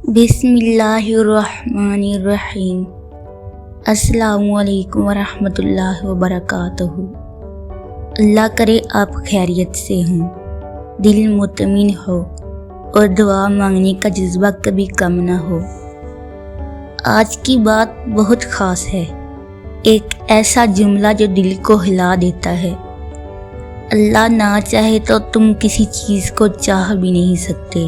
بسم اللہ الرحمن الرحیم۔ السلام علیکم ورحمۃ اللہ وبرکاتہ۔ اللہ کرے آپ خیریت سے ہوں، دل مطمئن ہو اور دعا مانگنے کا جذبہ کبھی کم نہ ہو۔ آج کی بات بہت خاص ہے، ایک ایسا جملہ جو دل کو ہلا دیتا ہے۔ اللہ نہ چاہے تو تم کسی چیز کو چاہ بھی نہیں سکتے۔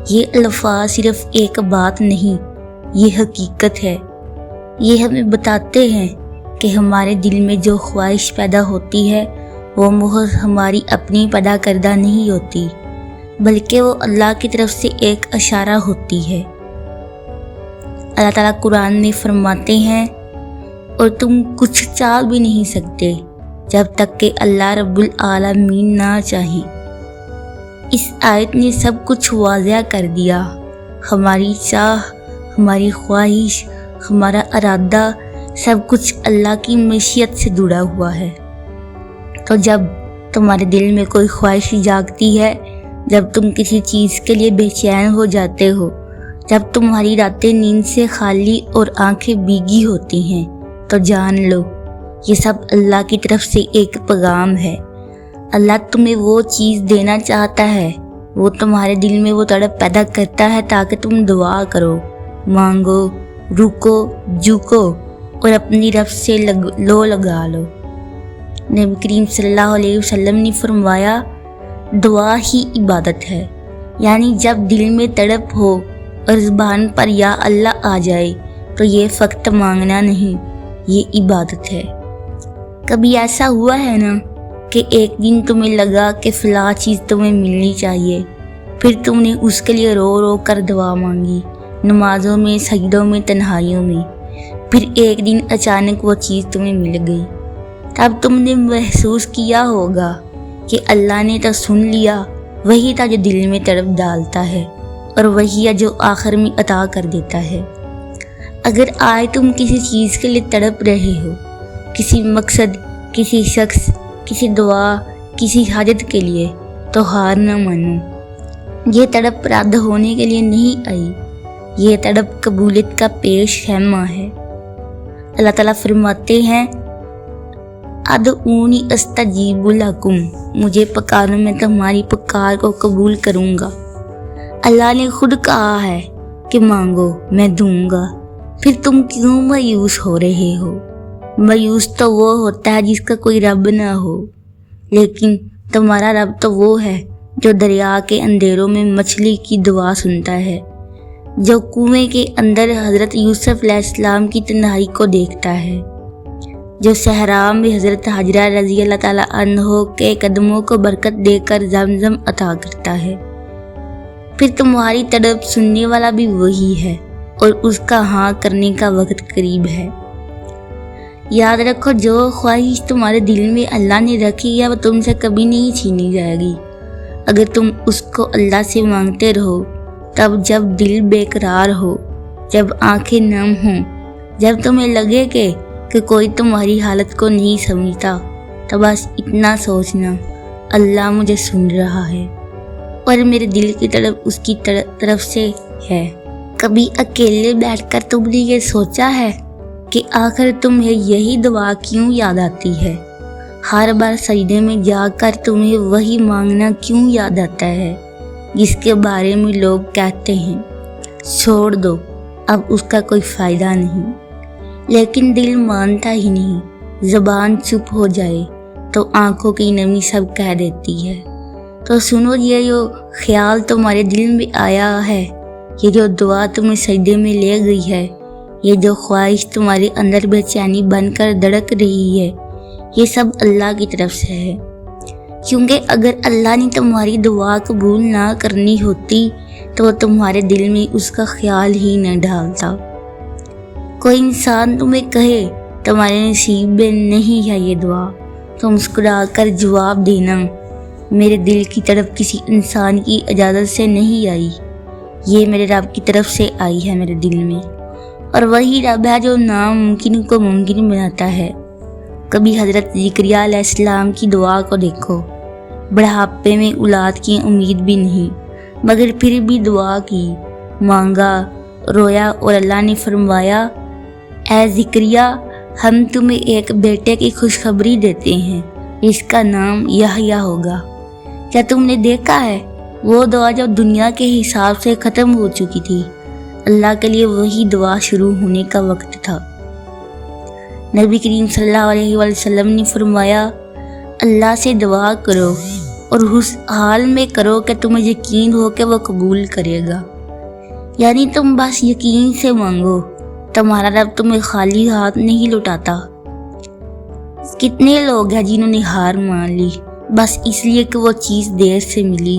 یہ الفاظ صرف ایک بات نہیں، یہ حقیقت ہے۔ یہ ہمیں بتاتے ہیں کہ ہمارے دل میں جو خواہش پیدا ہوتی ہے وہ محض ہماری اپنی پیدا کردہ نہیں ہوتی، بلکہ وہ اللہ کی طرف سے ایک اشارہ ہوتی ہے۔ اللہ تعالیٰ قرآن میں فرماتے ہیں، اور تم کچھ چاہ بھی نہیں سکتے جب تک کہ اللہ رب العالمین نہ چاہیں۔ اس آیت نے سب کچھ واضح کر دیا۔ ہماری چاہ، ہماری خواہش، ہمارا ارادہ، سب کچھ اللہ کی مشیت سے جڑا ہوا ہے۔ تو جب تمہارے دل میں کوئی خواہش جاگتی ہے، جب تم کسی چیز کے لیے بے چین ہو جاتے ہو، جب تمہاری راتیں نیند سے خالی اور آنکھیں بھیگی ہوتی ہیں، تو جان لو یہ سب اللہ کی طرف سے ایک پیغام ہے۔ اللہ تمہیں وہ چیز دینا چاہتا ہے، وہ تمہارے دل میں وہ تڑپ پیدا کرتا ہے تاکہ تم دعا کرو، مانگو، رکو، جھکو اور اپنی رب سے لگا لو۔ نبی کریم صلی اللہ علیہ وسلم نے فرمایا، دعا ہی عبادت ہے، یعنی جب دل میں تڑپ ہو اور زبان پر یا اللہ آ جائے تو یہ فقط مانگنا نہیں، یہ عبادت ہے۔ کبھی ایسا ہوا ہے نا کہ ایک دن تمہیں لگا کہ فلاں چیز تمہیں ملنی چاہیے، پھر تم نے اس کے لیے رو رو کر دعا مانگی، نمازوں میں، سجدوں میں، تنہائیوں میں، پھر ایک دن اچانک وہ چیز تمہیں مل گئی۔ تب تم نے محسوس کیا ہوگا کہ اللہ نے تو سن لیا، وہی تھا جو دل میں تڑپ ڈالتا ہے، اور وہی ہے جو آخر میں عطا کر دیتا ہے۔ اگر آج تم کسی چیز کے لیے تڑپ رہے ہو، کسی مقصد، کسی شخص، کسی دعا، کسی حاجت کے لیے، تو ہار نہ مانو۔ یہ تڑپ رد ہونے کے لیے نہیں آئی، یہ تڑپ قبولیت کا پیش خیمہ ہے۔ اللہ تعالیٰ فرماتے ہیں، ادعونی استجیب لکم، مجھے پکارو، میں تمہاری پکار کو قبول کروں گا۔ اللہ نے خود کہا ہے کہ مانگو میں دوں گا، پھر تم کیوں مایوس ہو رہے ہو؟ مایوس تو وہ ہوتا ہے جس کا کوئی رب نہ ہو، لیکن تمہارا رب تو وہ ہے جو دریا کے اندھیروں میں مچھلی کی دعا سنتا ہے، جو کنویں کے اندر حضرت یوسف علیہ السلام کی تنہائی کو دیکھتا ہے، جو صحرا میں حضرت حجرہ رضی اللہ تعالیٰ عنہ کے قدموں کو برکت دے کر زمزم عطا کرتا ہے۔ پھر تمہاری تڑپ سننے والا بھی وہی ہے، اور اس کا ہاں کرنے کا وقت قریب ہے۔ یاد رکھو، جو خواہش تمہارے دل میں اللہ نے رکھی ہے وہ تم سے کبھی نہیں چھینی جائے گی۔ اگر تم اس کو اللہ سے مانگتے رہو، تب جب دل بے قرار ہو، جب آنکھیں نم ہوں، جب تمہیں لگے کہ کوئی تمہاری حالت کو نہیں سمجھتا، تو بس اتنا سوچنا، اللہ مجھے سن رہا ہے اور میرے دل کی طرف اس کی طرف سے ہے۔ کبھی اکیلے بیٹھ کر تم نے یہ سوچا ہے کہ آخر تمہیں یہی دعا کیوں یاد آتی ہے؟ ہر بار سجدے میں جا کر تمہیں وہی مانگنا کیوں یاد آتا ہے جس کے بارے میں لوگ کہتے ہیں چھوڑ دو، اب اس کا کوئی فائدہ نہیں، لیکن دل مانتا ہی نہیں۔ زبان چپ ہو جائے تو آنکھوں کی نمی سب کہہ دیتی ہے۔ تو سنو، یہ جو خیال تمہارے دل میں آیا ہے، یہ جو دعا تمہیں سجدے میں لے گئی ہے، یہ جو خواہش تمہارے اندر بے چینی بن کر دھڑک رہی ہے، یہ سب اللہ کی طرف سے ہے۔ کیونکہ اگر اللہ نے تمہاری دعا قبول نہ کرنی ہوتی تو وہ تمہارے دل میں اس کا خیال ہی نہ ڈالتا۔ کوئی انسان تمہیں کہے تمہارے نصیب میں نہیں ہے یہ دعا، تو مسکرا کر جواب دینا، میرے دل کی طرف کسی انسان کی اجازت سے نہیں آئی، یہ میرے رب کی طرف سے آئی ہے میرے دل میں، اور وہی رب ہے جو ناممکن کو ممکن بناتا ہے۔ کبھی حضرت زکریا علیہ السلام کی دعا کو دیکھو، بڑھاپے میں اولاد کی امید بھی نہیں، مگر پھر بھی دعا کی، مانگا، رویا اور اللہ نے فرمایا اے زکریا ہم تمہیں ایک بیٹے کی خوشخبری دیتے ہیں، اس کا نام یحییٰ ہوگا۔ کیا تم نے دیکھا ہے وہ دعا جب دنیا کے حساب سے ختم ہو چکی تھی، اللہ کے لیے وہی دعا شروع ہونے کا وقت تھا۔ نبی کریم صلی اللہ علیہ وسلم نے فرمایا اللہ سے دعا کرو اور اس حال میں کرو کہ تمہیں یقین ہو کہ وہ قبول کرے گا، یعنی تم بس یقین سے مانگو، تمہارا رب تمہیں خالی ہاتھ نہیں لوٹاتا۔ کتنے لوگ ہیں جنہوں نے ہار مان لی بس اس لیے کہ وہ چیز دیر سے ملی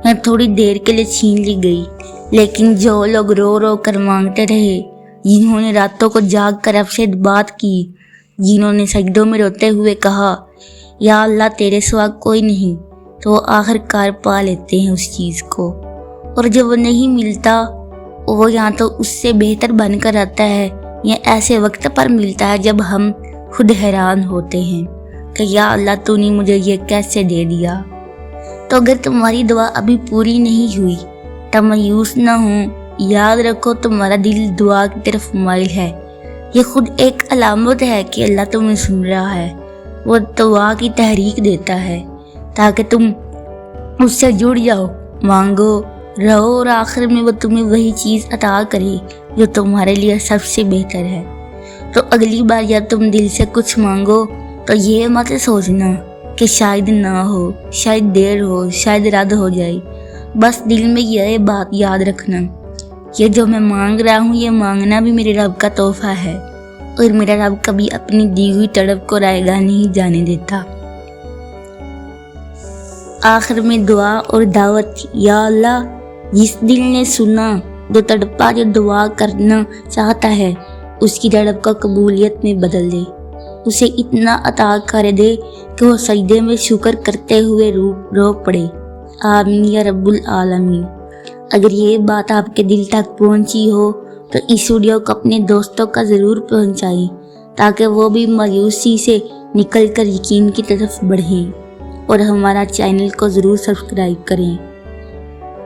یا تھوڑی دیر کے لیے چھین لی گئی، لیکن جو لوگ رو رو کر مانگتے رہے، جنہوں نے راتوں کو جاگ کر رب سے بات کی، جنہوں نے سجدوں میں روتے ہوئے کہا یا اللہ تیرے سوا کوئی نہیں، تو وہ آخر کار پا لیتے ہیں اس چیز کو، اور جب وہ نہیں ملتا وہ یا تو اس سے بہتر بن کر آتا ہے یا ایسے وقت پر ملتا ہے جب ہم خود حیران ہوتے ہیں کہ یا اللہ تو نے مجھے یہ کیسے دے دیا۔ تو اگر تمہاری دعا ابھی پوری نہیں ہوئی تو مایوس نہ ہو، یاد رکھو تمہارا دل دعا کی طرف مائل ہے، یہ خود ایک علامت ہے کہ اللہ تمہیں سن رہا ہے، وہ دعا کی تحریک دیتا ہے تاکہ تم اس سے جڑ جاؤ، مانگو، رہو اور آخر میں وہ تمہیں وہی چیز عطا کرے جو تمہارے لیے سب سے بہتر ہے۔ تو اگلی بار جب تم دل سے کچھ مانگو تو یہ مت سوچنا کہ شاید نہ ہو، شاید دیر ہو، شاید رد ہو جائے، بس دل میں یہ بات یاد رکھنا، یہ جو میں مانگ رہا ہوں یہ مانگنا بھی میرے رب کا تحفہ ہے، اور میرا رب کبھی اپنی دی ہوئی تڑپ کو رائے گاہ نہیں جانے دیتا۔ آخر میں دعا اور دعوت، یا اللہ جس دل نے سنا، جو تڑپا، جو دعا کرنا چاہتا ہے، اس کی تڑپ کو قبولیت میں بدل دے، اسے اتنا عطا کر دے کہ وہ سجدے میں شکر کرتے ہوئے رو پڑے، آمین یا رب العالمین۔ اگر یہ بات آپ کے دل تک پہنچی ہو تو اس ویڈیو کو اپنے دوستوں کا ضرور پہنچائیں تاکہ وہ بھی مایوسی سے نکل کر یقین کی طرف بڑھیں، اور ہمارا چینل کو ضرور سبسکرائب کریں۔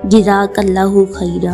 جزاک اللہ خیرہ۔